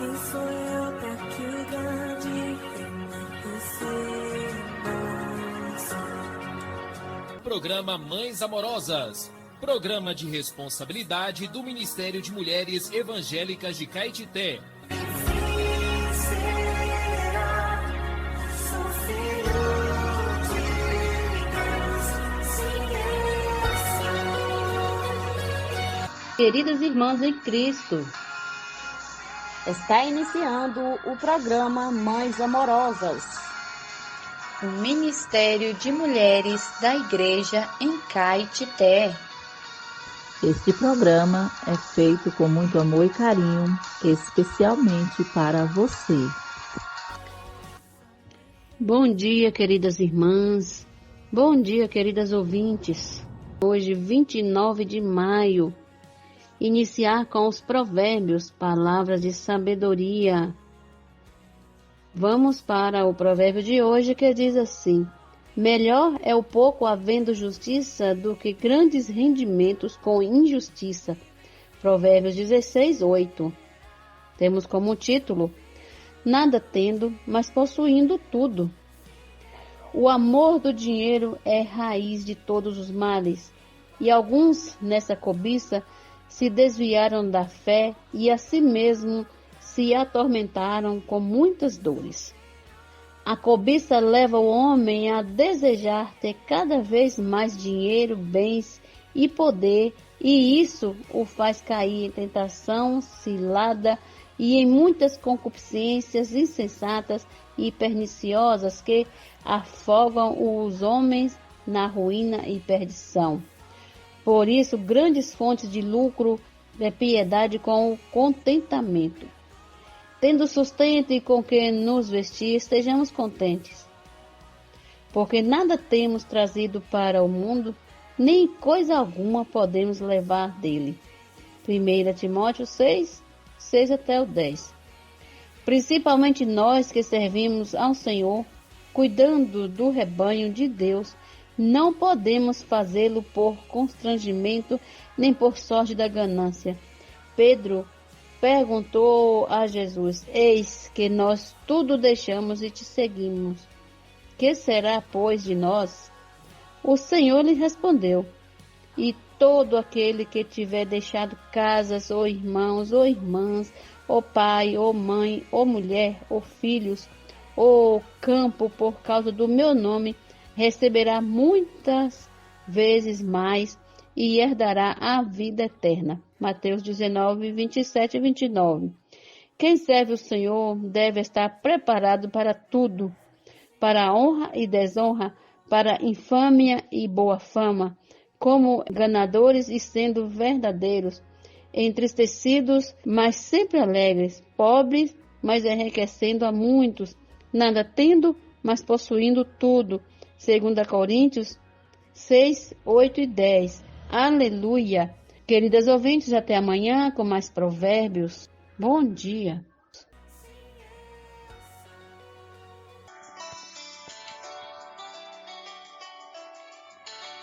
Quem sou eu pra que o grande receba? Programa Mães Amorosas. Programa de responsabilidade do Ministério de Mulheres Evangélicas de Caetité. Queridas irmãs em Cristo, está iniciando o programa Mães Amorosas, o Ministério de Mulheres da Igreja em Caetité. Este programa é feito com muito amor e carinho, especialmente para você. Bom dia, queridas irmãs. Bom dia, queridas ouvintes. Hoje, 29 de maio, iniciar com os provérbios, palavras de sabedoria. Vamos para o provérbio de hoje, que diz assim: melhor é o pouco havendo justiça do que grandes rendimentos com injustiça. Provérbios 16, 8. Temos como título: nada tendo, mas possuindo tudo. O amor do dinheiro é raiz de todos os males, e alguns, nessa cobiça, se desviaram da fé e a si mesmo se atormentaram com muitas dores. A cobiça leva o homem a desejar ter cada vez mais dinheiro, bens e poder, e isso o faz cair em tentação, cilada e em muitas concupiscências insensatas e perniciosas que afogam os homens na ruína e perdição. Por isso, grandes fontes de lucro é piedade com o contentamento. Tendo sustento e com que nos vestir, estejamos contentes. Porque nada temos trazido para o mundo, nem coisa alguma podemos levar dele. 1 Timóteo 6, 6 até o 10. Principalmente nós que servimos ao Senhor, cuidando do rebanho de Deus, não podemos fazê-lo por constrangimento nem por sorte da ganância. Pedro perguntou a Jesus: eis que nós tudo deixamos e te seguimos. Que será, pois, de nós? O Senhor lhe respondeu: e todo aquele que tiver deixado casas, ou irmãos, ou irmãs, ou pai, ou mãe, ou mulher, ou filhos, ou campo, por causa do meu nome, receberá muitas vezes mais e herdará a vida eterna. Mateus 19, 27 e 29. Quem serve o Senhor deve estar preparado para tudo, para honra e desonra, para infâmia e boa fama, como ganadores e sendo verdadeiros, entristecidos, mas sempre alegres, pobres, mas enriquecendo a muitos, nada tendo, mas possuindo tudo. 2 Coríntios 6, 8 e 10. Aleluia! Queridas ouvintes, até amanhã com mais provérbios. Bom dia!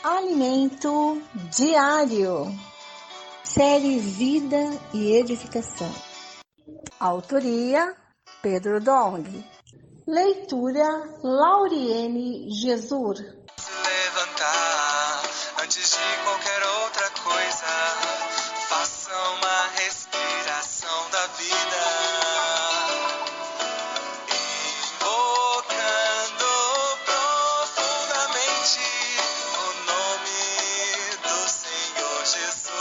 Alimento diário. Série Vida e Edificação. Autoria: Pedro Dong. Leitura: Lauriene Jesus. Levantar antes de qualquer outra coisa, faça uma respiração da vida, invocando profundamente o nome do Senhor Jesus,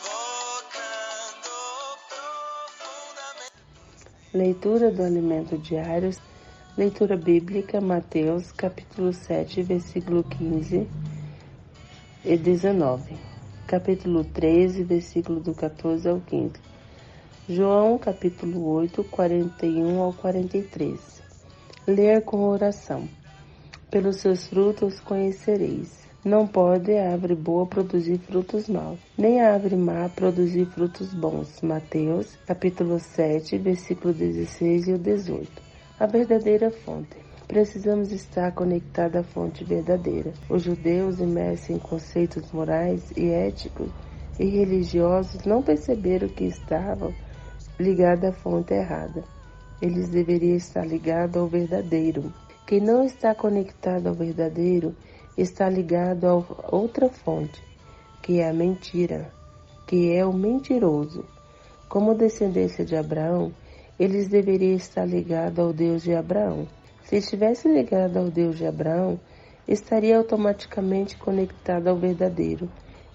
invocando profundamente. Leitura do alimento diário. Leitura bíblica, Mateus, capítulo 7, versículo 15 e 19. Capítulo 13, versículo do 14 ao 15. João, capítulo 8, 41 ao 43. Ler com oração. Pelos seus frutos conhecereis. Não pode a árvore boa produzir frutos maus, nem a árvore má produzir frutos bons. Mateus, capítulo 7, versículo 16 e 18. A verdadeira fonte. Precisamos estar conectados à fonte verdadeira. Os judeus, imersos em conceitos morais e éticos, e religiosos não perceberam que estavam ligados à fonte errada. Eles deveriam estar ligados ao verdadeiro. Quem não está conectado ao verdadeiro está ligado a outra fonte, que é a mentira, que é o mentiroso. Como descendência de Abraão, eles deveriam estar ligados ao Deus de Abraão. Se estivesse ligado ao Deus de Abraão, estaria automaticamente conectado ao verdadeiro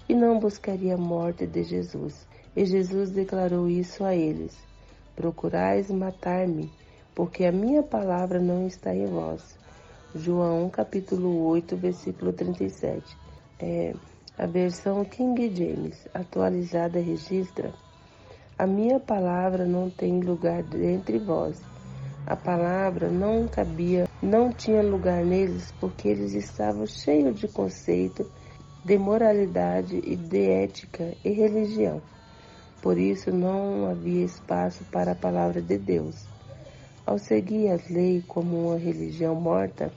e não buscaria a morte de Jesus. E Jesus declarou isso a eles: procurais matar-me, porque a minha palavra não está em vós. João capítulo 8, versículo 37. A versão King James atualizada registra: a minha palavra não tem lugar entre vós. A palavra não tinha lugar neles, porque eles estavam cheios de conceito, de moralidade e de ética e religião. Por isso não havia espaço para a palavra de Deus. Ao seguir as leis como uma religião morta,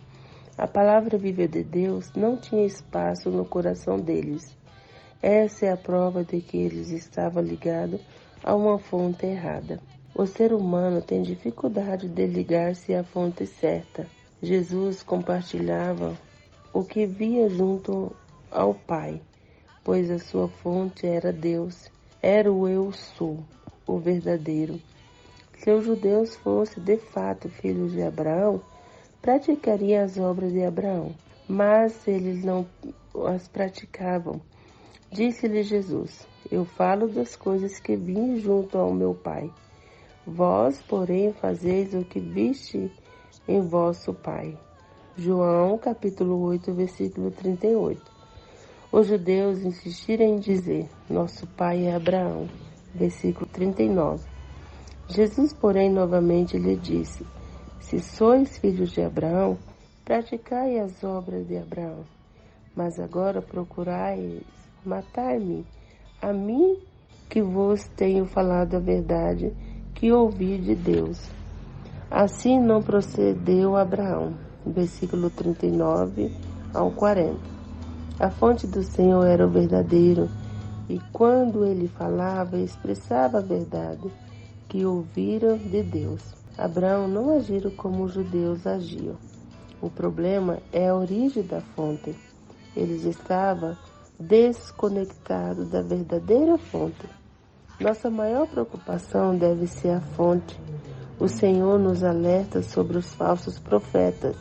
a palavra viva de Deus não tinha espaço no coração deles. Essa é a prova de que eles estavam ligados a uma fonte errada. O ser humano tem dificuldade de ligar-se à fonte certa. Jesus compartilhava o que via junto ao Pai, pois a sua fonte era Deus, era o Eu Sou, o verdadeiro. Se os judeus fossem de fato filhos de Abraão, praticariam as obras de Abraão, mas eles não as praticavam. Disse-lhe Jesus: eu falo das coisas que vim junto ao meu Pai. Vós, porém, fazeis o que viste em vosso Pai. João, capítulo 8, versículo 38. Os judeus insistiram em dizer: nosso pai é Abraão. Versículo 39. Jesus, porém, novamente lhe disse: se sois filhos de Abraão, praticai as obras de Abraão. Mas agora procurais matar-me, a mim que vos tenho falado a verdade, que ouvi de Deus. Assim não procedeu Abraão. Versículo 39 ao 40. A fonte do Senhor era o verdadeiro, e quando ele falava, expressava a verdade que ouviram de Deus. Abraão não agiu como os judeus agiam. O problema é a origem da fonte. Eles estavam desconectados da verdadeira fonte. Nossa maior preocupação deve ser a fonte. O Senhor nos alerta sobre os falsos profetas.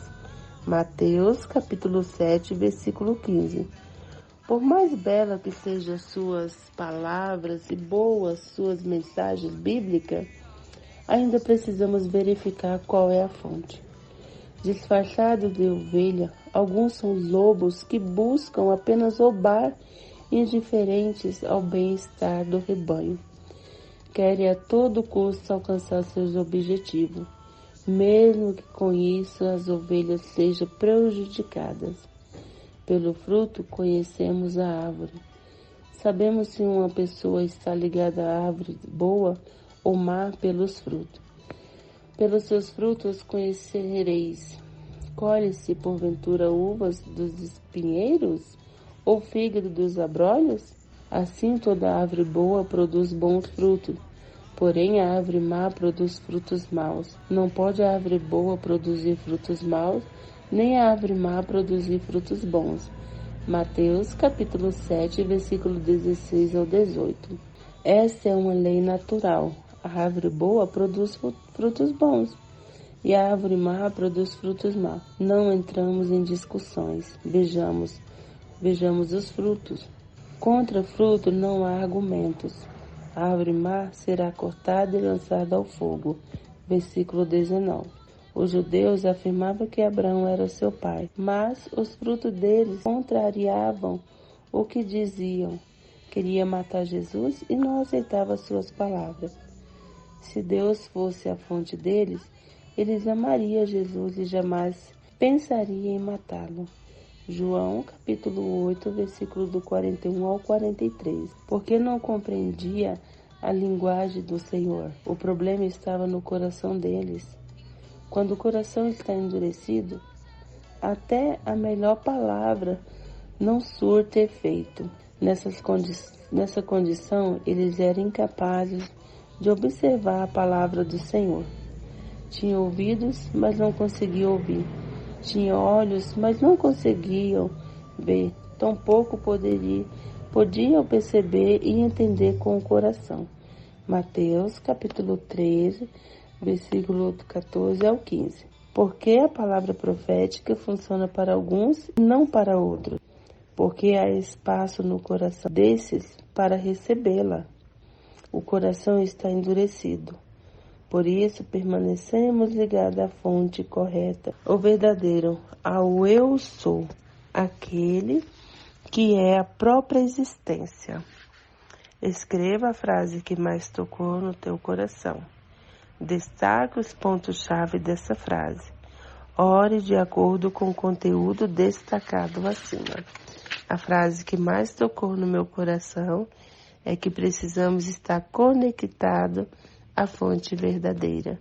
Mateus capítulo 7, versículo 15. Por mais bela que sejam suas palavras e boas suas mensagens bíblicas, ainda precisamos verificar qual é a fonte. Disfarçados de ovelha, alguns são lobos que buscam apenas roubar, indiferentes ao bem-estar do rebanho. Querem a todo custo alcançar seus objetivos, mesmo que com isso as ovelhas sejam prejudicadas. Pelo fruto conhecemos a árvore. Sabemos se uma pessoa está ligada à árvore boa ou má pelos frutos. Pelos seus frutos conhecereis. Colhe-se porventura uvas dos espinheiros ou fígado dos abrolhos? Assim toda árvore boa produz bons frutos, porém a árvore má produz frutos maus. Não pode a árvore boa produzir frutos maus, nem a árvore má produzir frutos bons. Mateus capítulo 7, versículo 16 ao 18. Esta é uma lei natural. A árvore boa produz frutos bons e a árvore má produz frutos maus. Não entramos em discussões. Vejamos os frutos. Contra fruto não há argumentos. A árvore má será cortada e lançada ao fogo. Versículo 19. Os judeus afirmavam que Abraão era seu pai, mas os frutos deles contrariavam o que diziam. Queria matar Jesus e não aceitava suas palavras. Se Deus fosse a fonte deles, eles amariam Jesus e jamais pensariam em matá-lo. João capítulo 8, versículo do 41 ao 43. Porque não compreendia a linguagem do Senhor. O problema estava no coração deles. Quando o coração está endurecido, até a melhor palavra não surte efeito. Nessa condição, eles eram incapazes de observar a palavra do Senhor. Tinham ouvidos, mas não conseguiam ouvir. Tinham olhos, mas não conseguiam ver. Tampouco podiam perceber e entender com o coração. Mateus, capítulo 13, versículo 14 ao 15. Porque a palavra profética funciona para alguns e não para outros. Porque há espaço no coração desses para recebê-la. O coração está endurecido. Por isso, permanecemos ligados à fonte correta, o verdadeiro, ao eu sou, aquele que é a própria existência. Escreva a frase que mais tocou no teu coração. Destaque os pontos-chave dessa frase. Ore de acordo com o conteúdo destacado acima. A frase que mais tocou no meu coração é que precisamos estar conectados à fonte verdadeira.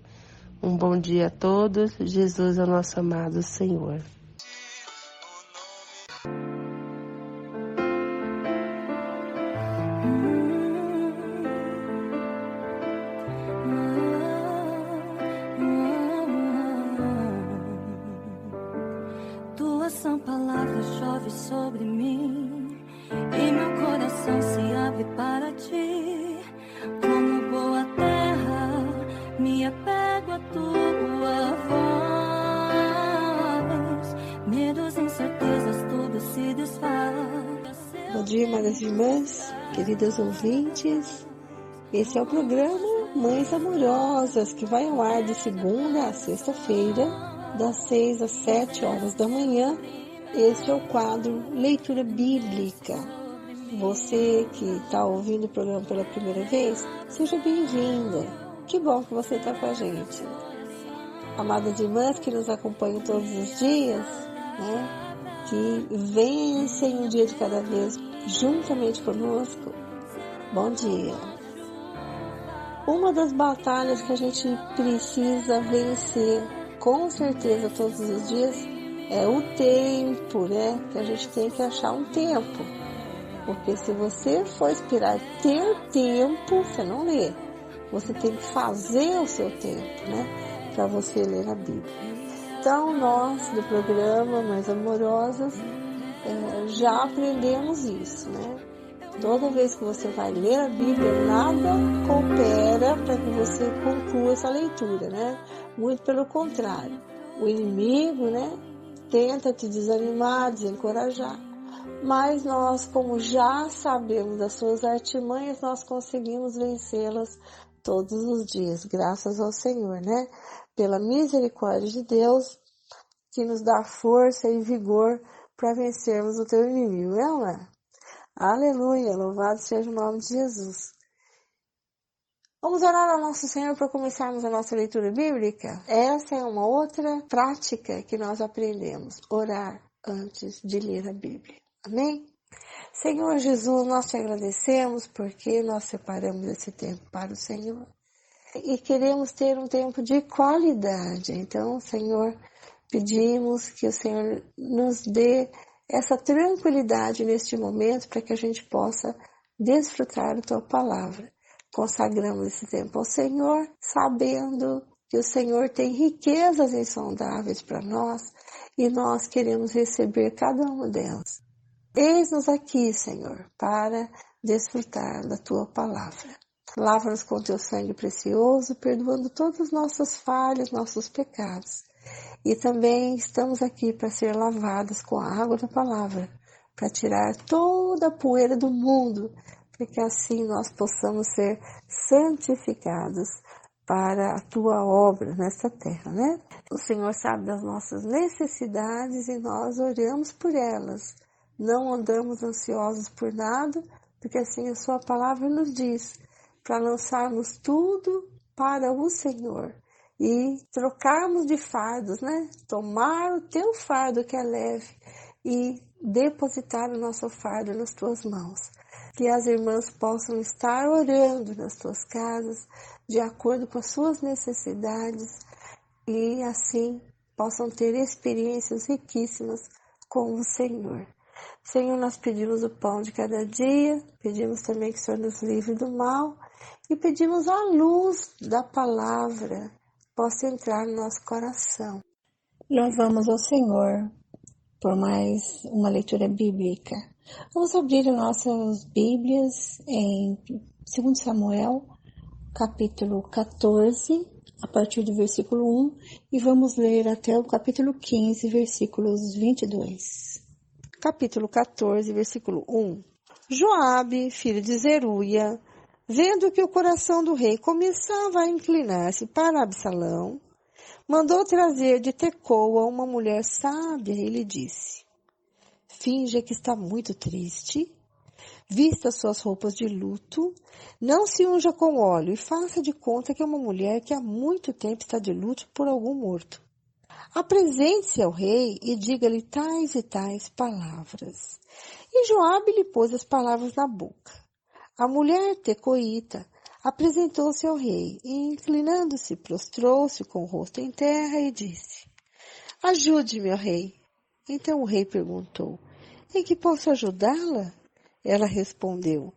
Um bom dia a todos. Jesus é o nosso amado Senhor. Tua sã palavra chove sobre mim e meu coração se abre para ti. Como boa terra, me apego a tua voz. Medos, incertezas, tudo se desfaz. Bom dia, amadas irmãs, queridos ouvintes. Esse é o programa Mães Amorosas, que vai ao ar de segunda a sexta-feira, das 6 às 7 horas da manhã. Este é o quadro Leitura Bíblica. Você que está ouvindo o programa pela primeira vez, seja bem-vinda. Que bom que você está com a gente. Amadas irmãs que nos acompanham todos os dias, que vencem um dia de cada vez juntamente conosco, bom dia. Uma das batalhas que a gente precisa vencer, com certeza, todos os dias, é o tempo, que a gente tem que achar um tempo. Porque se você for esperar ter tempo, você não lê. Você tem que fazer o seu tempo, para você ler a Bíblia. Então, nós, do programa Mães Amorosas, já aprendemos isso, Toda vez que você vai ler a Bíblia, nada coopera para que você conclua essa leitura, Muito pelo contrário. O inimigo, tenta te desanimar, desencorajar. Mas nós, como já sabemos das suas artimanhas, nós conseguimos vencê-las todos os dias, graças ao Senhor, Pela misericórdia de Deus, que nos dá força e vigor para vencermos o teu inimigo, não é? Aleluia, louvado seja o nome de Jesus. Vamos orar ao nosso Senhor para começarmos a nossa leitura bíblica? Essa é uma outra prática que nós aprendemos, orar antes de ler a Bíblia. Amém? Senhor Jesus, nós te agradecemos porque nós separamos esse tempo para o Senhor. E queremos ter um tempo de qualidade. Então, Senhor, pedimos que o Senhor nos dê essa tranquilidade neste momento para que a gente possa desfrutar da tua palavra. Consagramos esse tempo ao Senhor, sabendo que o Senhor tem riquezas insondáveis para nós e nós queremos receber cada uma delas. Eis-nos aqui, Senhor, para desfrutar da tua palavra. Lava-nos com teu sangue precioso, perdoando todas as nossas falhas, nossos pecados. E também estamos aqui para ser lavadas com a água da palavra, para tirar toda a poeira do mundo, para que assim nós possamos ser santificados para a tua obra nesta terra, O Senhor sabe das nossas necessidades e nós oramos por elas. Não andamos ansiosos por nada, porque assim a sua palavra nos diz, para lançarmos tudo para o Senhor. E trocarmos de fardos, Tomar o teu fardo que é leve e depositar o nosso fardo nas tuas mãos. Que as irmãs possam estar orando nas tuas casas, de acordo com as suas necessidades, e assim possam ter experiências riquíssimas com o Senhor. Senhor, nós pedimos o pão de cada dia, pedimos também que o Senhor nos livre do mal e pedimos a luz da palavra possa entrar no nosso coração. Nós vamos ao Senhor por mais uma leitura bíblica. Vamos abrir as nossas Bíblias em 2 Samuel, capítulo 14, a partir do versículo 1, e vamos ler até o capítulo 15, versículos 22. Capítulo 14, versículo 1. Joabe, filho de Zeruia, vendo que o coração do rei começava a inclinar-se para Absalão, mandou trazer de Tecoa uma mulher sábia e lhe disse: finja que está muito triste, vista suas roupas de luto, não se unja com óleo e faça de conta que é uma mulher que há muito tempo está de luto por algum morto. Apresente-se ao rei e diga-lhe tais e tais palavras. E Joabe lhe pôs as palavras na boca. A mulher tecoíta apresentou-se ao rei e, inclinando-se, prostrou-se com o rosto em terra e disse: ajude-me, ó rei. Então o rei perguntou: em que posso ajudá-la? Ela respondeu: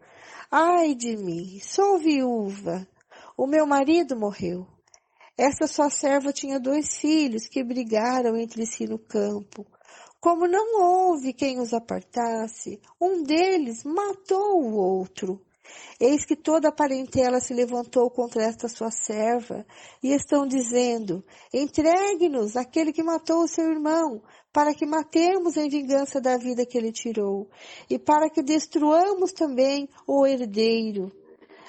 ai de mim, sou viúva. O meu marido morreu. Esta sua serva tinha 2 filhos que brigaram entre si no campo. Como não houve quem os apartasse, um deles matou o outro. Eis que toda a parentela se levantou contra esta sua serva, e estão dizendo: entregue-nos aquele que matou o seu irmão, para que matemos em vingança da vida que ele tirou, e para que destruamos também o herdeiro.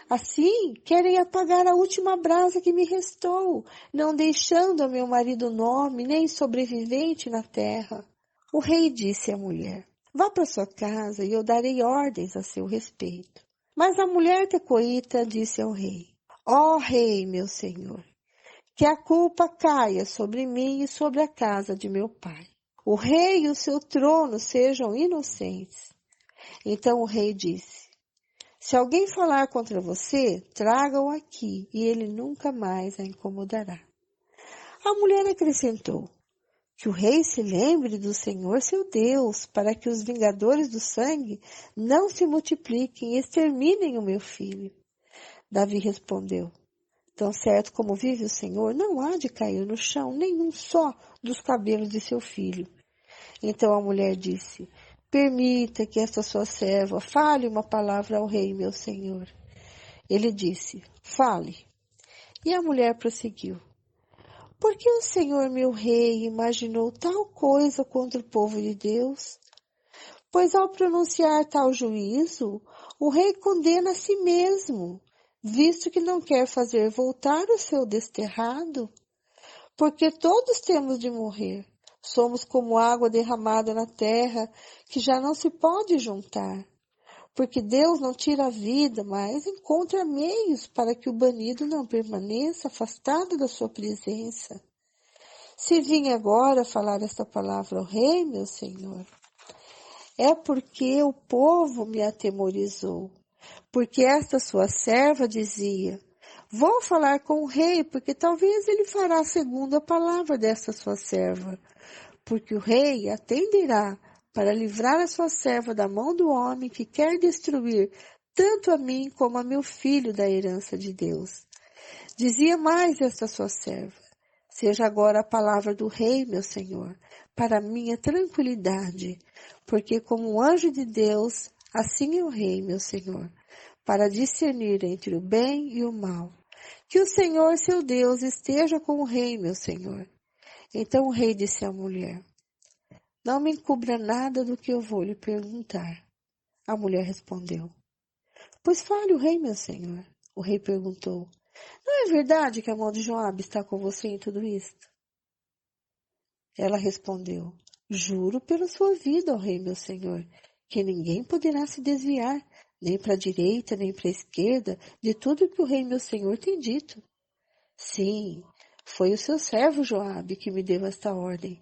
Assim, querem apagar a última brasa que me restou, não deixando a meu marido nome, nem sobrevivente na terra. O rei disse à mulher: vá para sua casa e eu darei ordens a seu respeito. Mas a mulher tecoíta disse ao rei: ó rei, meu senhor, que a culpa caia sobre mim e sobre a casa de meu pai. O rei e o seu trono sejam inocentes. Então o rei disse: se alguém falar contra você, traga-o aqui, e ele nunca mais a incomodará. A mulher acrescentou: que o rei se lembre do Senhor seu Deus, para que os vingadores do sangue não se multipliquem e exterminem o meu filho. Davi respondeu: tão certo como vive o Senhor, não há de cair no chão nenhum só dos cabelos de seu filho. Então a mulher disse: permita que esta sua serva fale uma palavra ao rei, meu senhor. Ele disse: fale. E a mulher prosseguiu: por que o senhor, meu rei, imaginou tal coisa contra o povo de Deus? Pois ao pronunciar tal juízo, o rei condena a si mesmo, visto que não quer fazer voltar o seu desterrado. Porque todos temos de morrer. Somos como água derramada na terra, que já não se pode juntar. Porque Deus não tira a vida, mas encontra meios para que o banido não permaneça afastado da sua presença. Se vim agora falar esta palavra ao rei, meu senhor, é porque o povo me atemorizou. Porque esta sua serva dizia: vou falar com o rei, porque talvez ele fará segundo a palavra desta sua serva. Porque o rei atenderá para livrar a sua serva da mão do homem que quer destruir tanto a mim como a meu filho da herança de Deus. Dizia mais esta sua serva: seja agora a palavra do rei, meu senhor, para minha tranquilidade, porque como um anjo de Deus, assim é o rei, meu senhor, para discernir entre o bem e o mal. Que o Senhor, seu Deus, esteja com o rei, meu senhor. Então o rei disse à mulher: não me encubra nada do que eu vou lhe perguntar. A mulher respondeu: pois fale o rei, meu senhor. O rei perguntou: não é verdade que a mão de Joabe está com você em tudo isto? Ela respondeu: juro pela sua vida, ó rei, meu senhor, que ninguém poderá se desviar, nem para a direita, nem para a esquerda, de tudo que o rei, meu senhor, tem dito. Sim, foi o seu servo Joabe que me deu esta ordem,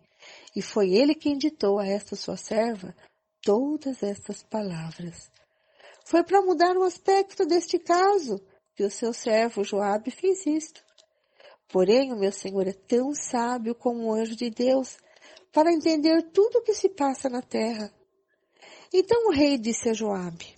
e foi ele quem ditou a esta sua serva todas estas palavras. Foi para mudar o aspecto deste caso que o seu servo Joabe fez isto. Porém, o meu senhor é tão sábio como um anjo de Deus para entender tudo o que se passa na terra. Então o rei disse a Joabe: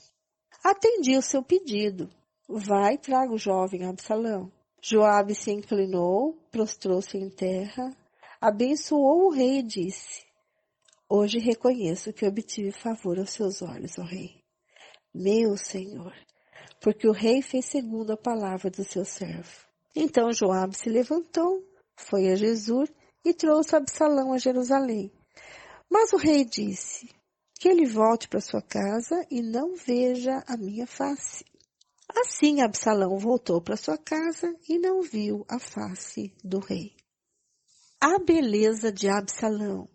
atendi o seu pedido. Vai e traga o jovem Absalão. Joabe se inclinou, prostrou-se em terra, abençoou o rei e disse: hoje reconheço que obtive favor aos seus olhos, ó rei, meu senhor, porque o rei fez segundo a palavra do seu servo. Então Joabe se levantou, foi a Jesur e trouxe Absalão a Jerusalém. Mas o rei disse: que ele volte para sua casa e não veja a minha face. Assim Absalão voltou para sua casa e não viu a face do rei. A beleza de Absalão.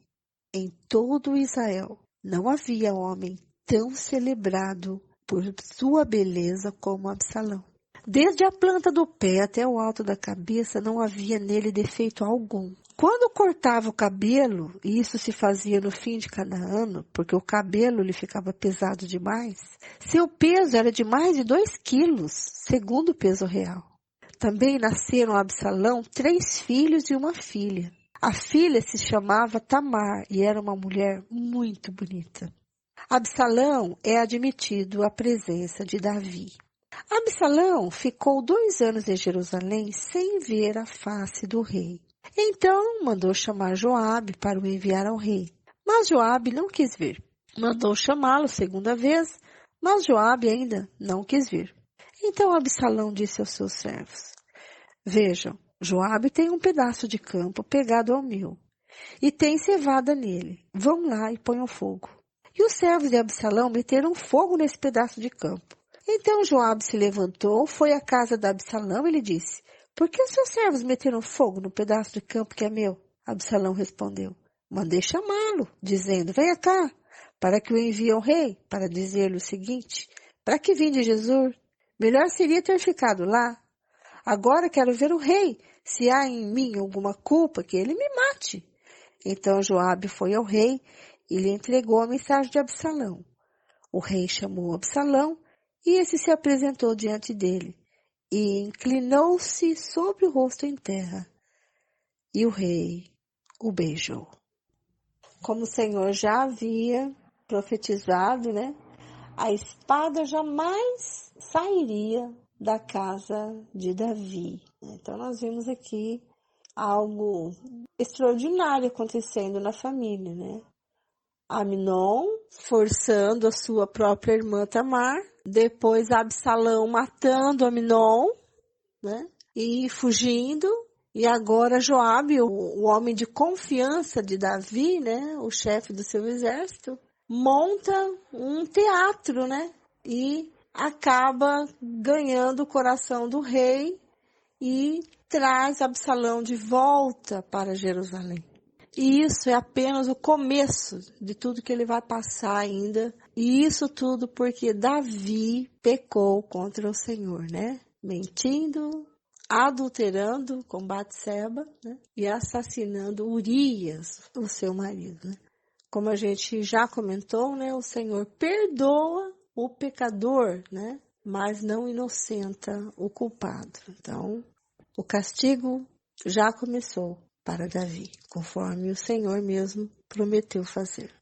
Em todo Israel não havia homem tão celebrado por sua beleza como Absalão. Desde a planta do pé até o alto da cabeça não havia nele defeito algum. Quando cortava o cabelo, e isso se fazia no fim de cada ano, porque o cabelo lhe ficava pesado demais, seu peso era de mais de 2 quilos, segundo o peso real. Também nasceram a Absalão 3 filhos e uma filha. A filha se chamava Tamar e era uma mulher muito bonita. Absalão é admitido à presença de Davi. Absalão ficou 2 anos em Jerusalém sem ver a face do rei. Então mandou chamar Joabe para o enviar ao rei. Mas Joabe não quis vir. Mandou chamá-lo 2ª vez, mas Joabe ainda não quis vir. Então Absalão disse aos seus servos: vejam, Joabe tem um pedaço de campo pegado ao meu, e tem cevada nele. Vão lá e ponham fogo. E os servos de Absalão meteram fogo nesse pedaço de campo. Então Joabe se levantou, foi à casa de Absalão e lhe disse: por que os seus servos meteram fogo no pedaço de campo que é meu? Absalão respondeu: mandei chamá-lo, dizendo: venha cá, para que o envie ao rei, para dizer-lhe o seguinte: para que vim de Jesur? Melhor seria ter ficado lá. Agora quero ver o rei, se há em mim alguma culpa, que ele me mate. Então Joabe foi ao rei e lhe entregou a mensagem de Absalão. O rei chamou Absalão e esse se apresentou diante dele e inclinou-se sobre o rosto em terra. E o rei o beijou. Como o Senhor já havia profetizado, né? A espada jamais sairia da casa de Davi. Então nós vimos aqui algo extraordinário acontecendo na família, né? Amnon forçando a sua própria irmã Tamar, depois Absalão matando Amnon, né? E fugindo, e agora Joabe, o homem de confiança de Davi, né? O chefe do seu exército, monta um teatro, né? E acaba ganhando o coração do rei e traz Absalão de volta para Jerusalém. E isso é apenas o começo de tudo que ele vai passar ainda. E isso tudo porque Davi pecou contra o Senhor, né? Mentindo, adulterando com Batseba, né? E assassinando Urias, o seu marido, né? Como a gente já comentou, né? O Senhor perdoa o pecador, né? Mas não inocenta o culpado. Então, o castigo já começou para Davi, conforme o Senhor mesmo prometeu fazer.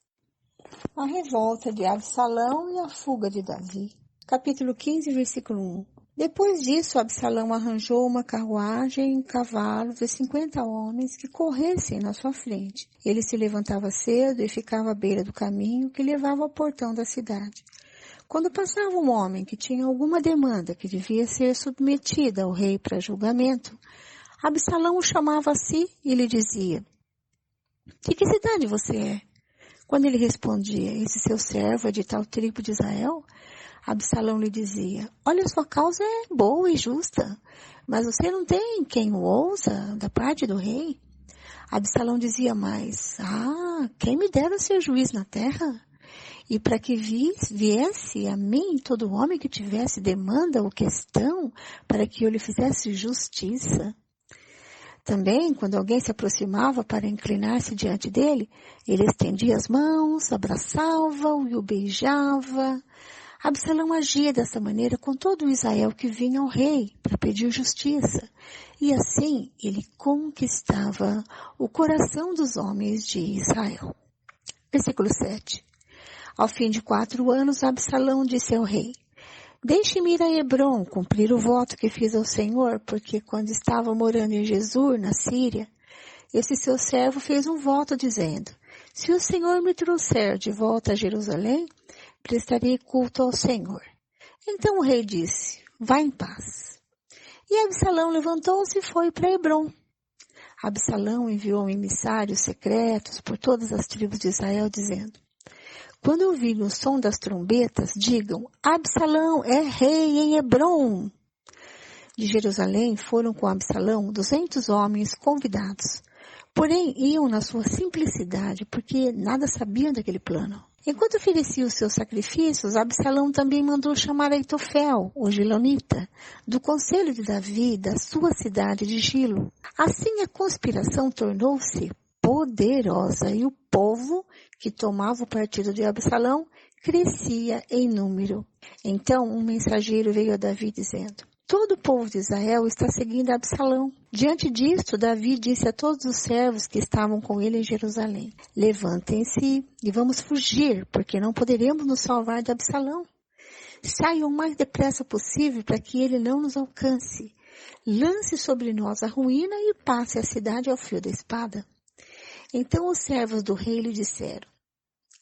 A revolta de Absalão e a fuga de Davi. Capítulo 15, versículo 1. Depois disso, Absalão arranjou uma carruagem e cavalos de 50 homens que corressem na sua frente. Ele se levantava cedo e ficava à beira do caminho que levava ao portão da cidade. Quando passava um homem que tinha alguma demanda que devia ser submetida ao rei para julgamento, Absalão o chamava a si e lhe dizia: de que cidade você é? Quando ele respondia: esse seu servo é de tal tribo de Israel, Absalão lhe dizia: olha, sua causa é boa e justa, mas você não tem quem o ouça da parte do rei? Absalão dizia mais: quem me dera ser juiz na terra? E para que viesse a mim todo homem que tivesse demanda ou questão, para que eu lhe fizesse justiça. Também, quando alguém se aproximava para inclinar-se diante dele, ele estendia as mãos, abraçava-o e o beijava. Absalão agia dessa maneira com todo o Israel que vinha ao rei para pedir justiça. E assim ele conquistava o coração dos homens de Israel. Versículo 7. Ao fim de 4 anos, Absalão disse ao rei: deixe-me ir a Hebrom, cumprir o voto que fiz ao Senhor, porque quando estava morando em Jesur, na Síria, esse seu servo fez um voto dizendo: se o Senhor me trouxer de volta a Jerusalém, prestarei culto ao Senhor. Então o rei disse: vá em paz. E Absalão levantou-se e foi para Hebrom. Absalão enviou emissários secretos por todas as tribos de Israel, dizendo: quando ouvirem o som das trombetas, digam: Absalão é rei em Hebrom. De Jerusalém foram com Absalão 200 homens convidados. Porém, iam na sua simplicidade, porque nada sabiam daquele plano. Enquanto oferecia os seus sacrifícios, Absalão também mandou chamar Aitofel, o Gilonita, do conselho de Davi, da sua cidade de Gilo. Assim a conspiração tornou-se poderosa e o povo que tomava o partido de Absalão crescia em número. Então um mensageiro veio a Davi dizendo: todo o povo de Israel está seguindo Absalão. Diante disto, Davi disse a todos os servos que estavam com ele em Jerusalém: levantem-se e vamos fugir, porque não poderemos nos salvar de Absalão. Saiam o mais depressa possível para que ele não nos alcance. Lance sobre nós a ruína e passe a cidade ao fio da espada. Então os servos do rei lhe disseram: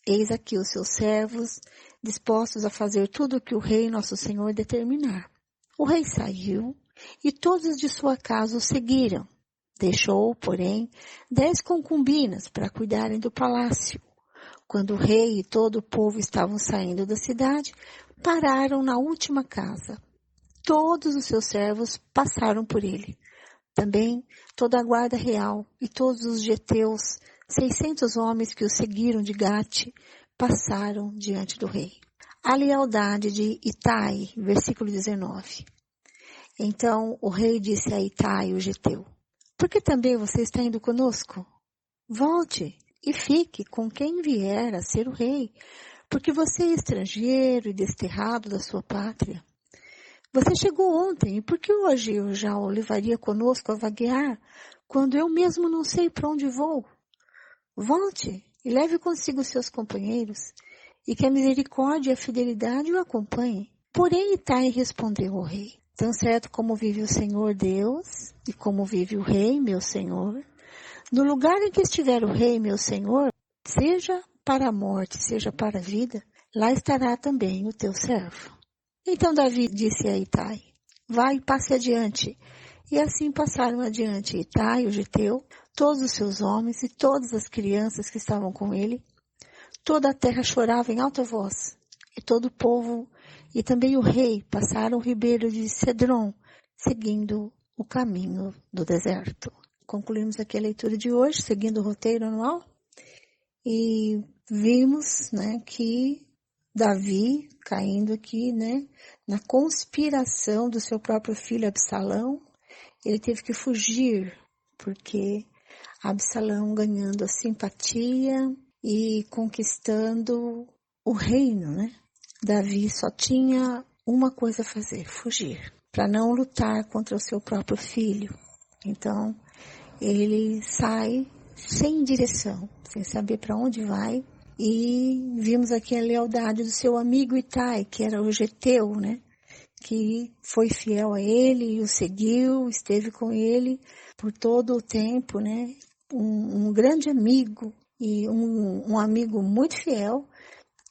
eis aqui os seus servos, dispostos a fazer tudo o que o rei nosso senhor determinar. O rei saiu e todos de sua casa o seguiram. Deixou, porém, 10 concubinas para cuidarem do palácio. Quando o rei e todo o povo estavam saindo da cidade, pararam na última casa. Todos os seus servos passaram por ele. Também toda a guarda real e todos os geteus, 600 homens que o seguiram de Gate, passaram diante do rei. A lealdade de Itai, versículo 19. Então o rei disse a Itai, o geteu: por que também você está indo conosco? Volte e fique com quem vier a ser o rei, porque você é estrangeiro e desterrado da sua pátria. Você chegou ontem, e por que hoje eu já o levaria conosco a vaguear, quando eu mesmo não sei para onde vou? Volte e leve consigo seus companheiros, e que a misericórdia e a fidelidade o acompanhem. Porém Itai respondeu ao rei: tão certo como vive o Senhor Deus, e como vive o rei, meu senhor, no lugar em que estiver o rei, meu senhor, seja para a morte, seja para a vida, lá estará também o teu servo. Então Davi disse a Itai: vai e passe adiante. E assim passaram adiante Itai, o geteu, todos os seus homens e todas as crianças que estavam com ele. Toda a terra chorava em alta voz, e todo o povo e também o rei passaram o ribeiro de Cedron, seguindo o caminho do deserto. Concluímos aqui a leitura de hoje, seguindo o roteiro anual, e vimos, que Davi caindo aqui, na conspiração do seu próprio filho Absalão. Ele teve que fugir, porque Absalão ganhando a simpatia e conquistando o reino, Davi só tinha uma coisa a fazer: fugir, para não lutar contra o seu próprio filho. Então, ele sai sem direção, sem saber para onde vai. E vimos aqui a lealdade do seu amigo Itai, que era o geteu, que foi fiel a ele e o seguiu, esteve com ele por todo o tempo, um grande amigo e um amigo muito fiel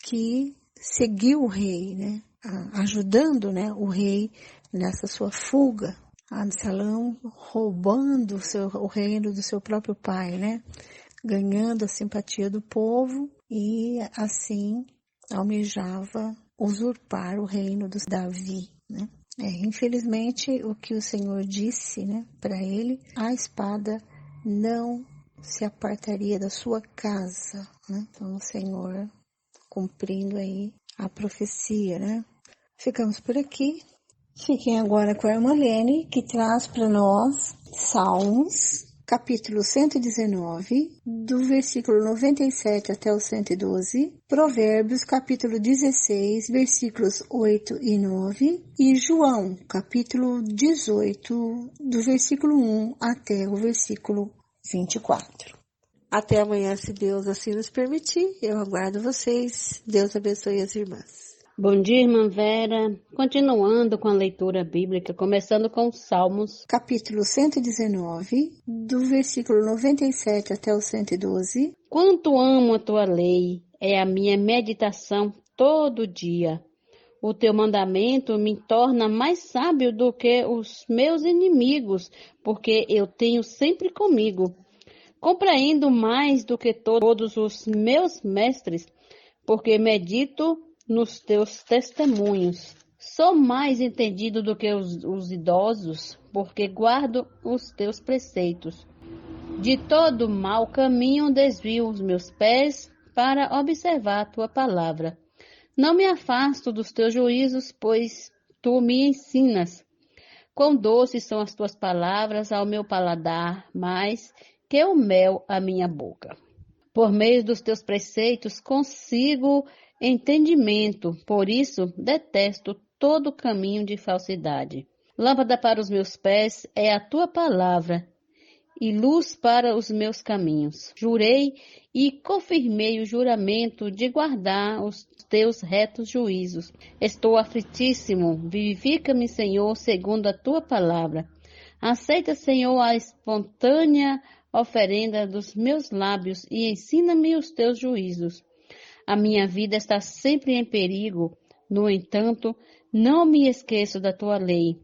que seguiu o rei, ajudando, o rei nessa sua fuga. Absalão roubando o reino do seu próprio pai, ganhando a simpatia do povo e assim almejava usurpar o reino dos Davi, Infelizmente, o que o Senhor disse, para ele: a espada não se apartaria da sua casa, Então o Senhor cumprindo aí a profecia, Ficamos por aqui. Fiquem agora com a irmã Lene, que traz para nós Salmos, capítulo 119, do versículo 97 até o 112, Provérbios, capítulo 16, versículos 8 e 9, e João, capítulo 18, do versículo 1 até o versículo 24. Até amanhã, se Deus assim nos permitir. Eu aguardo vocês. Deus abençoe as irmãs. Bom dia, irmã Vera. Continuando com a leitura bíblica, começando com os Salmos. Capítulo 119, do versículo 97 até o 112. Quanto amo a tua lei, é a minha meditação todo dia. O teu mandamento me torna mais sábio do que os meus inimigos, porque eu tenho sempre comigo. Compreendo mais do que todos os meus mestres, porque medito nos teus testemunhos. Sou mais entendido do que os idosos, porque guardo os teus preceitos. De todo mau caminho desvio os meus pés para observar a tua palavra. Não me afasto dos teus juízos, pois tu me ensinas. Quão doces são as tuas palavras ao meu paladar, mais que o mel à minha boca. Por meio dos teus preceitos consigo entendimento, por isso detesto todo caminho de falsidade. Lâmpada para os meus pés é a tua palavra e luz para os meus caminhos. Jurei e confirmei o juramento de guardar os teus retos juízos. Estou aflitíssimo, vivifica-me, Senhor, segundo a tua palavra. Aceita, Senhor, a espontânea oferenda dos meus lábios e ensina-me os teus juízos. A minha vida está sempre em perigo, no entanto, não me esqueço da tua lei.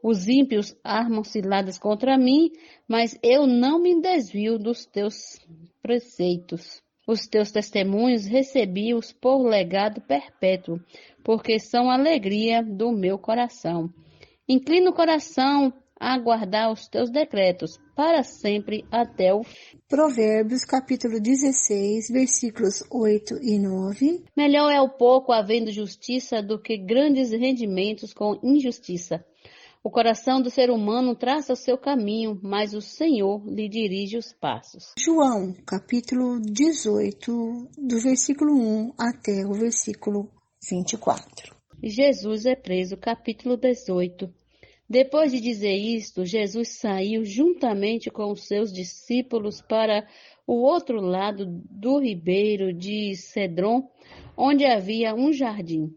Os ímpios armam ciladas contra mim, mas eu não me desvio dos teus preceitos. Os teus testemunhos recebi-os por legado perpétuo, porque são a alegria do meu coração. Inclina o coração a guardar os teus decretos para sempre até o fim. Provérbios, capítulo 16, versículos 8 e 9. Melhor é o pouco havendo justiça do que grandes rendimentos com injustiça. O coração do ser humano traça o seu caminho, mas o Senhor lhe dirige os passos. João, capítulo 18, do versículo 1 até o versículo 24. Jesus é preso, capítulo 18. Depois de dizer isto, Jesus saiu juntamente com os seus discípulos para o outro lado do ribeiro de Cedron, onde havia um jardim.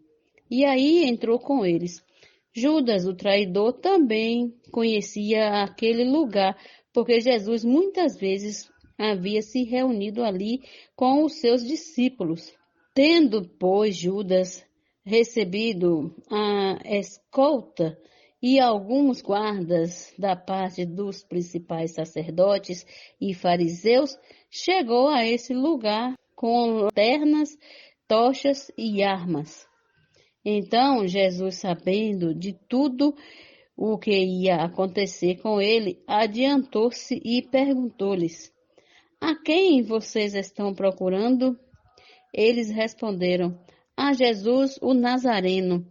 E aí entrou com eles. Judas, o traidor, também conhecia aquele lugar, porque Jesus muitas vezes havia se reunido ali com os seus discípulos. Tendo, pois, Judas recebido a escolta e alguns guardas da parte dos principais sacerdotes e fariseus, chegou a esse lugar com lanternas, tochas e armas. Então Jesus, sabendo de tudo o que ia acontecer com ele, adiantou-se e perguntou-lhes: a quem vocês estão procurando? Eles responderam: a Jesus, o Nazareno.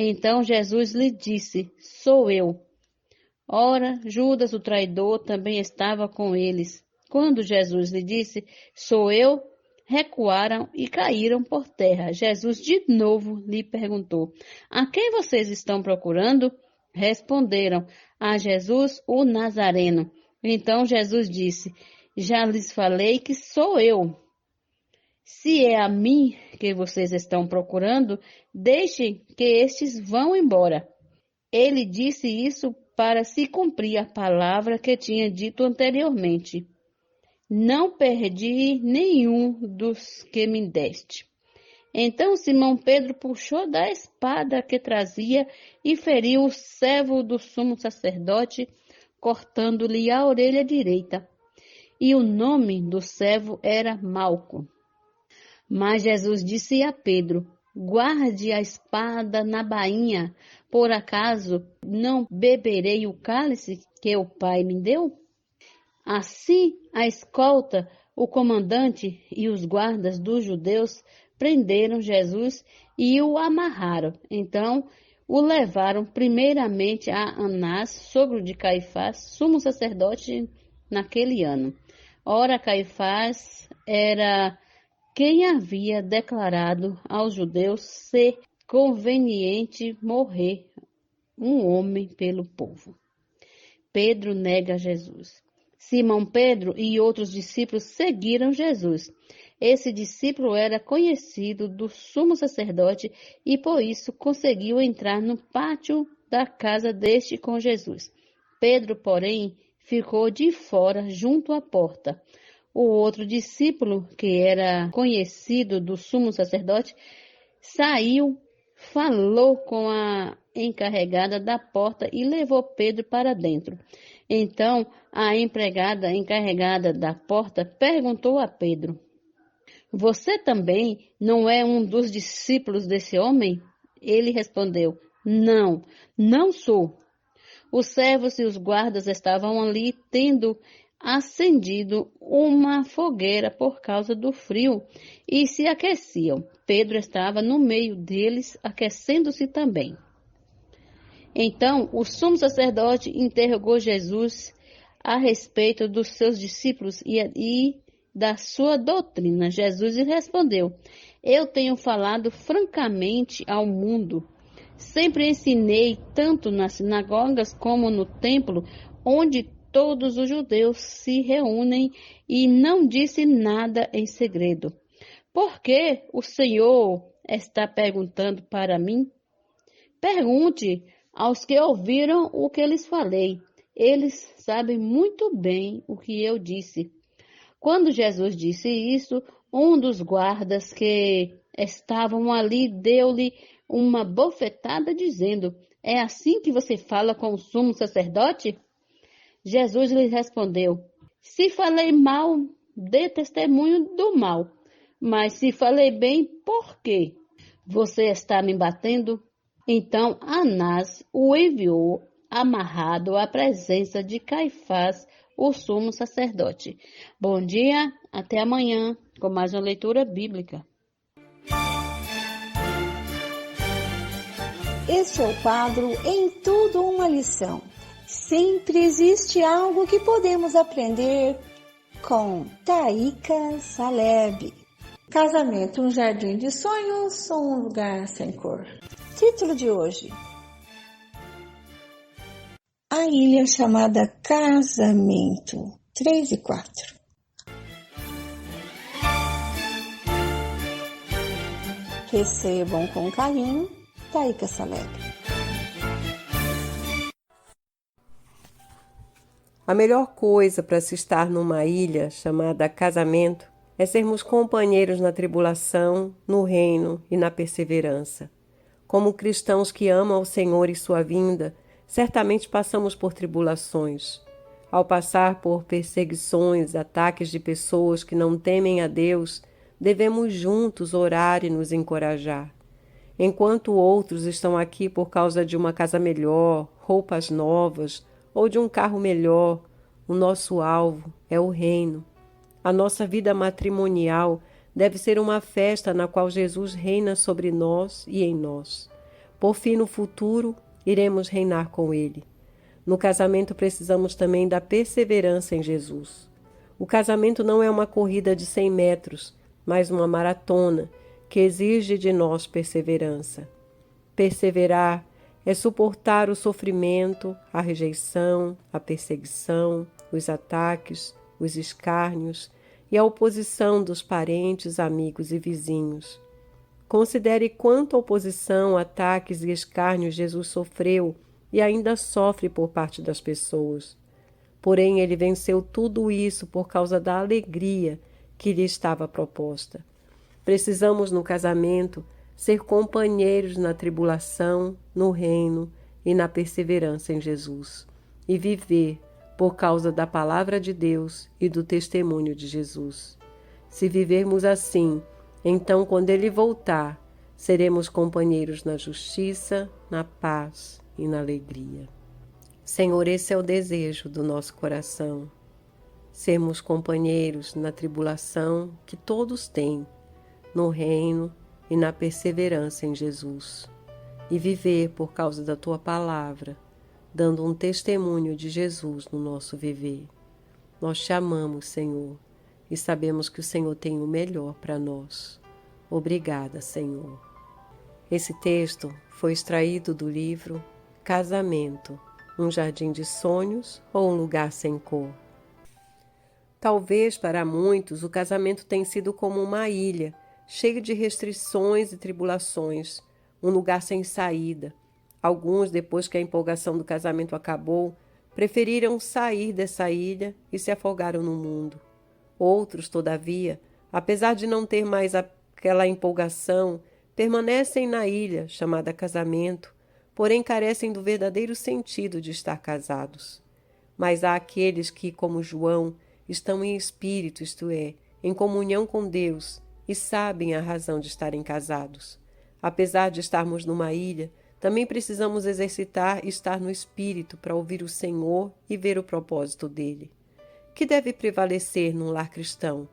Então Jesus lhe disse: sou eu. Ora, Judas, o traidor, também estava com eles. Quando Jesus lhe disse: sou eu, recuaram e caíram por terra. Jesus de novo lhe perguntou: a quem vocês estão procurando? Responderam: a Jesus, o Nazareno. Então Jesus disse: já lhes falei que sou eu. Se é a mim que vocês estão procurando, deixem que estes vão embora. Ele disse isso para se cumprir a palavra que tinha dito anteriormente: não perdi nenhum dos que me deste. Então Simão Pedro puxou da espada que trazia e feriu o servo do sumo sacerdote, cortando-lhe a orelha direita. E o nome do servo era Malco. Mas Jesus disse a Pedro: guarde a espada na bainha, por acaso não beberei o cálice que o Pai me deu? Assim, a escolta, o comandante e os guardas dos judeus prenderam Jesus e o amarraram. Então, o levaram primeiramente a Anás, sogro de Caifás, sumo sacerdote naquele ano. Ora, Caifás era quem havia declarado aos judeus ser conveniente morrer um homem pelo povo. Pedro nega Jesus. Simão Pedro e outros discípulos seguiram Jesus. Esse discípulo era conhecido do sumo sacerdote e por isso conseguiu entrar no pátio da casa deste com Jesus. Pedro, porém, ficou de fora, junto à porta. O outro discípulo, que era conhecido do sumo sacerdote, saiu, falou com a encarregada da porta e levou Pedro para dentro. Então, a empregada encarregada da porta perguntou a Pedro: Você também não é um dos discípulos desse homem? Ele respondeu: Não, não sou. Os servos e os guardas estavam ali tendo acendido uma fogueira por causa do frio e se aqueciam. Pedro estava no meio deles, aquecendo-se também. Então, o sumo sacerdote interrogou Jesus a respeito dos seus discípulos e da sua doutrina. Jesus lhe respondeu: Eu tenho falado francamente ao mundo. Sempre ensinei tanto nas sinagogas como no templo, onde todos os judeus se reúnem, e não disse nada em segredo. Por que o Senhor está perguntando para mim? Pergunte aos que ouviram o que lhes falei. Eles sabem muito bem o que eu disse. Quando Jesus disse isso, um dos guardas que estavam ali deu-lhe uma bofetada, dizendo: É assim que você fala com o sumo sacerdote? Jesus lhe respondeu: Se falei mal, dê testemunho do mal. Mas se falei bem, por quê? Você está me batendo? Então Anás o enviou amarrado à presença de Caifás, o sumo sacerdote. Bom dia, até amanhã, com mais uma leitura bíblica. Este é o quadro Em Tudo Uma Lição. Sempre existe algo que podemos aprender com Taíka Saleb. Casamento, um jardim de sonhos ou um lugar sem cor? Título de hoje: A ilha chamada Casamento, 3 e 4. Recebam com carinho, Taíka Saleb. A melhor coisa para se estar numa ilha chamada casamento é sermos companheiros na tribulação, no reino e na perseverança. Como cristãos que amam o Senhor e sua vinda, certamente passamos por tribulações. Ao passar por perseguições, ataques de pessoas que não temem a Deus, devemos juntos orar e nos encorajar. Enquanto outros estão aqui por causa de uma casa melhor, roupas novas ou de um carro melhor, o nosso alvo é o reino. A nossa vida matrimonial deve ser uma festa na qual Jesus reina sobre nós e em nós. Por fim, no futuro, iremos reinar com Ele. No casamento, precisamos também da perseverança em Jesus. O casamento não é uma corrida de 100 metros, mas uma maratona que exige de nós perseverança. Perseverar é suportar o sofrimento, a rejeição, a perseguição, os ataques, os escárnios e a oposição dos parentes, amigos e vizinhos. Considere quanta oposição, ataques e escárnios Jesus sofreu e ainda sofre por parte das pessoas. Porém, ele venceu tudo isso por causa da alegria que lhe estava proposta. Precisamos, no casamento, ser companheiros na tribulação, no reino e na perseverança em Jesus, e viver por causa da palavra de Deus e do testemunho de Jesus. Se vivermos assim, então, quando Ele voltar, seremos companheiros na justiça, na paz e na alegria. Senhor, esse é o desejo do nosso coração. Sermos companheiros na tribulação que todos têm, no reino e na perseverança em Jesus. E viver por causa da Tua palavra, dando um testemunho de Jesus no nosso viver. Nós te amamos, Senhor, e sabemos que o Senhor tem o melhor para nós. Obrigada, Senhor. Esse texto foi extraído do livro Casamento, um jardim de sonhos ou um lugar sem cor? Talvez para muitos o casamento tenha sido como uma ilha, cheio de restrições e tribulações, um lugar sem saída. Alguns, depois que a empolgação do casamento acabou, preferiram sair dessa ilha e se afogaram no mundo. Outros, todavia, apesar de não ter mais aquela empolgação, permanecem na ilha, chamada casamento, porém carecem do verdadeiro sentido de estar casados. Mas há aqueles que, como João, estão em espírito, isto é, em comunhão com Deus, e sabem a razão de estarem casados. Apesar de estarmos numa ilha, também precisamos exercitar e estar no espírito para ouvir o Senhor e ver o propósito dele. Que deve prevalecer num lar cristão?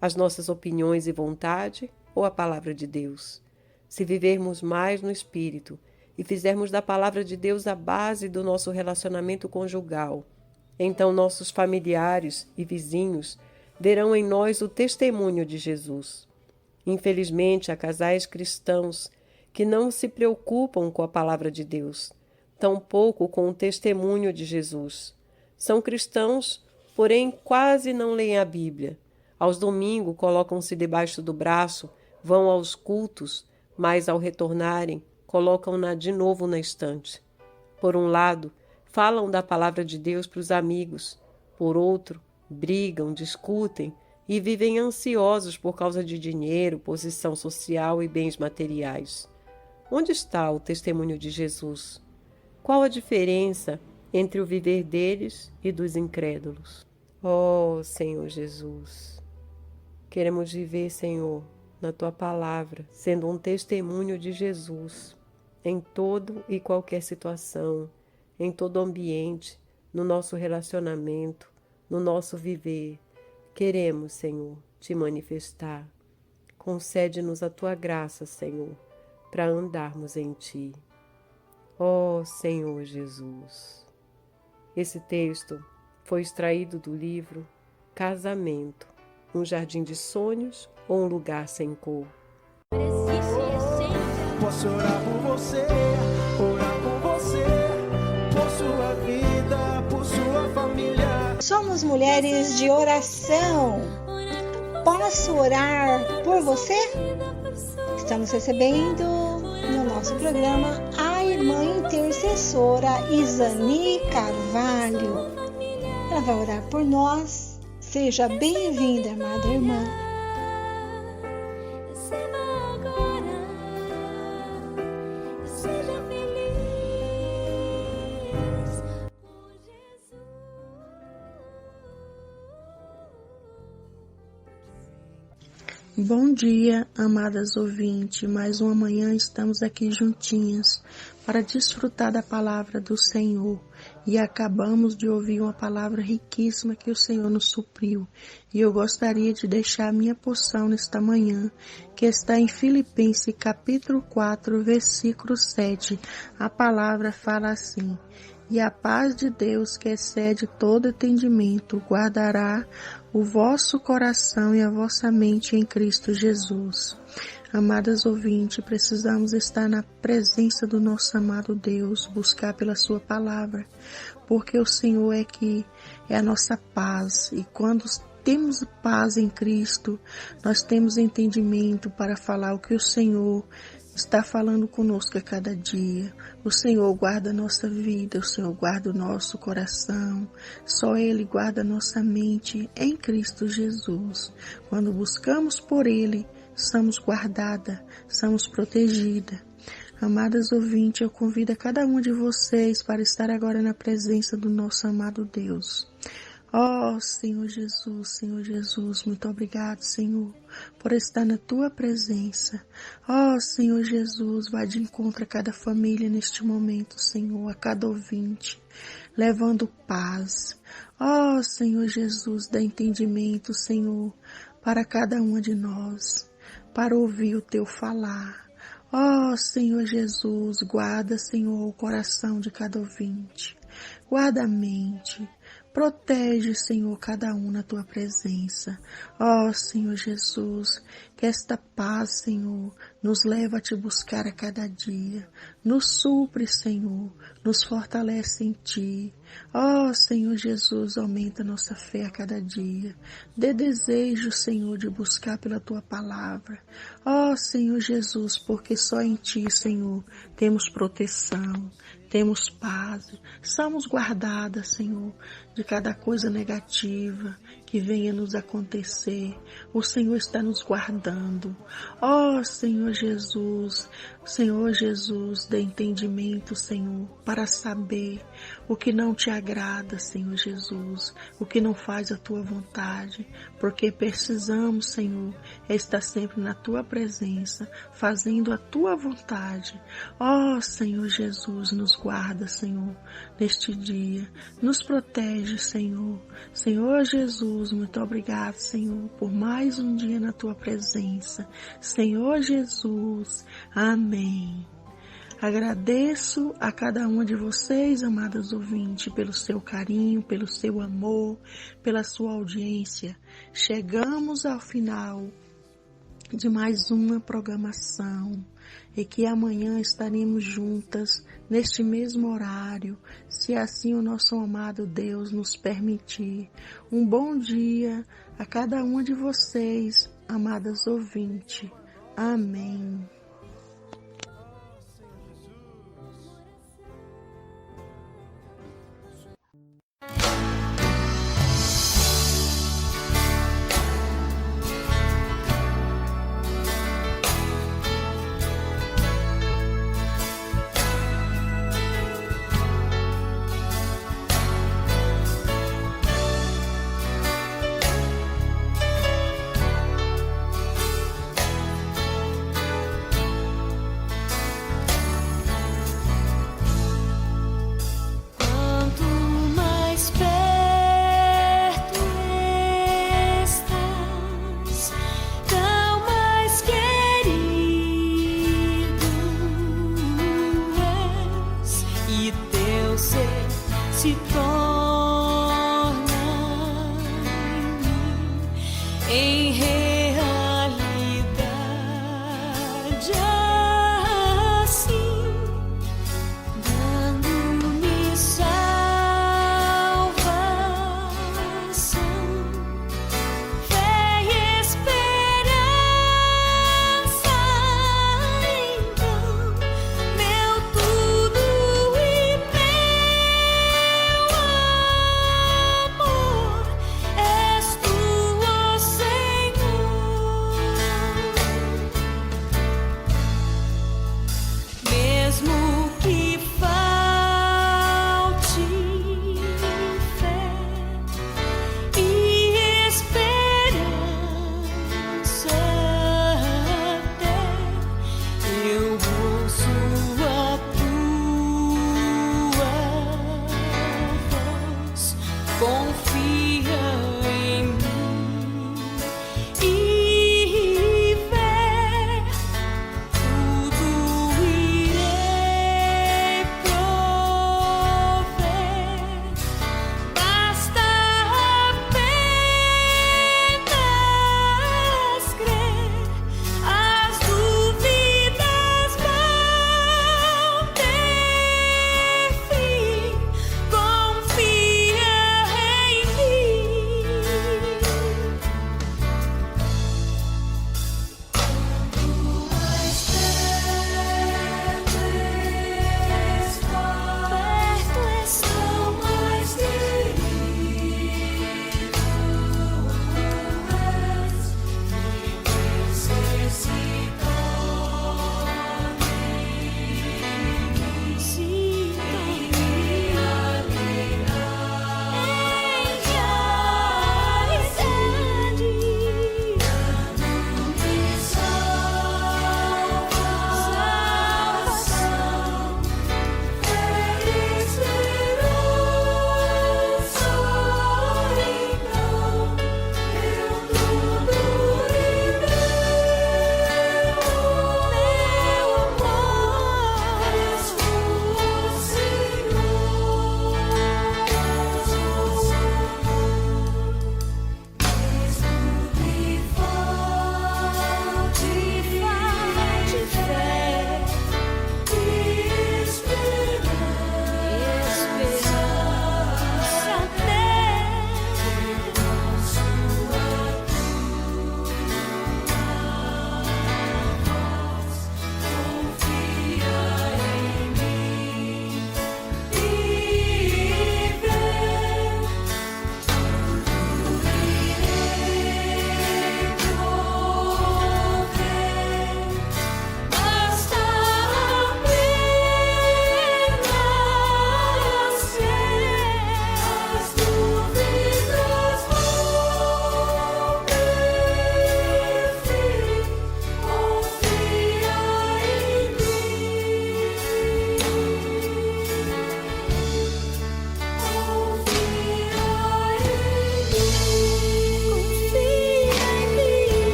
As nossas opiniões e vontade ou a palavra de Deus? Se vivermos mais no espírito e fizermos da palavra de Deus a base do nosso relacionamento conjugal, então nossos familiares e vizinhos verão em nós o testemunho de Jesus. Infelizmente, há casais cristãos que não se preocupam com a palavra de Deus, tampouco com o testemunho de Jesus. São cristãos, porém quase não leem a Bíblia. Aos domingos colocam-se debaixo do braço, vão aos cultos, mas ao retornarem, colocam-na de novo na estante. Por um lado, falam da palavra de Deus para os amigos. Por outro, brigam, discutem e vivem ansiosos por causa de dinheiro, posição social e bens materiais. Onde está o testemunho de Jesus? Qual a diferença entre o viver deles e dos incrédulos? Oh, Senhor Jesus, queremos viver, Senhor, na Tua palavra, sendo um testemunho de Jesus em todo e qualquer situação, em todo ambiente, no nosso relacionamento, no nosso viver. Queremos, Senhor, Te manifestar. Concede-nos a Tua graça, Senhor, para andarmos em Ti. Ó Senhor Jesus! Esse texto foi extraído do livro Casamento, um jardim de sonhos ou um lugar sem cor. Posso orar por você, por sua vida, por sua família. Somos mulheres de oração. Posso orar por você? Estamos recebendo no nosso programa a irmã intercessora Isani Carvalho. Ela vai orar por nós. Seja bem-vinda, amada irmã. Bom dia, amadas ouvintes. Mais uma manhã estamos aqui juntinhas para desfrutar da palavra do Senhor. E acabamos de ouvir uma palavra riquíssima que o Senhor nos supriu. E eu gostaria de deixar a minha porção nesta manhã, que está em Filipenses capítulo 4, versículo 7. A palavra fala assim: e a paz de Deus, que excede todo entendimento, guardará o vosso coração e a vossa mente em Cristo Jesus. Amadas ouvintes, precisamos estar na presença do nosso amado Deus, buscar pela sua palavra, porque o Senhor é a nossa paz. E quando temos paz em Cristo, nós temos entendimento para falar o que o Senhor está falando conosco a cada dia. O Senhor guarda a nossa vida, o Senhor guarda o nosso coração. Só Ele guarda a nossa mente em Cristo Jesus. Quando buscamos por Ele, somos guardadas, somos protegidas. Amadas ouvintes, eu convido a cada um de vocês para estar agora na presença do nosso amado Deus. Oh, Senhor Jesus, muito obrigado, Senhor, por estar na Tua presença. Oh, Senhor Jesus, vai de encontro a cada família neste momento, Senhor, a cada ouvinte, levando paz. Oh, Senhor Jesus, dá entendimento, Senhor, para cada uma de nós, para ouvir o Teu falar. Oh, Senhor Jesus, guarda, Senhor, o coração de cada ouvinte, guarda a mente. Protege, Senhor, cada um na Tua presença. Ó, Senhor Jesus, que esta paz, Senhor, nos leva a Te buscar a cada dia. Nos supre, Senhor, nos fortalece em Ti. Ó Senhor Jesus, aumenta nossa fé a cada dia. Dê desejo, Senhor, de buscar pela Tua palavra. Ó Senhor Jesus, porque só em Ti, Senhor, temos proteção, temos paz, somos guardadas, Senhor, de cada coisa negativa que venha nos acontecer. O Senhor está nos guardando. Ó Senhor Jesus, dê entendimento, Senhor, para saber o que não Te agrada, Senhor Jesus, o que não faz a Tua vontade, porque precisamos, Senhor, estar sempre na Tua presença, fazendo a Tua vontade. Ó Senhor Jesus, nos guarda, Senhor, neste dia, nos protege, Senhor. Senhor Jesus, muito obrigado, Senhor, por mais um dia na Tua presença. Senhor Jesus, amém. Agradeço a cada uma de vocês, amadas ouvintes, pelo seu carinho, pelo seu amor, pela sua audiência. Chegamos ao final de mais uma programação e que amanhã estaremos juntas neste mesmo horário, se assim o nosso amado Deus nos permitir. Um bom dia a cada uma de vocês, amadas ouvintes. Amém.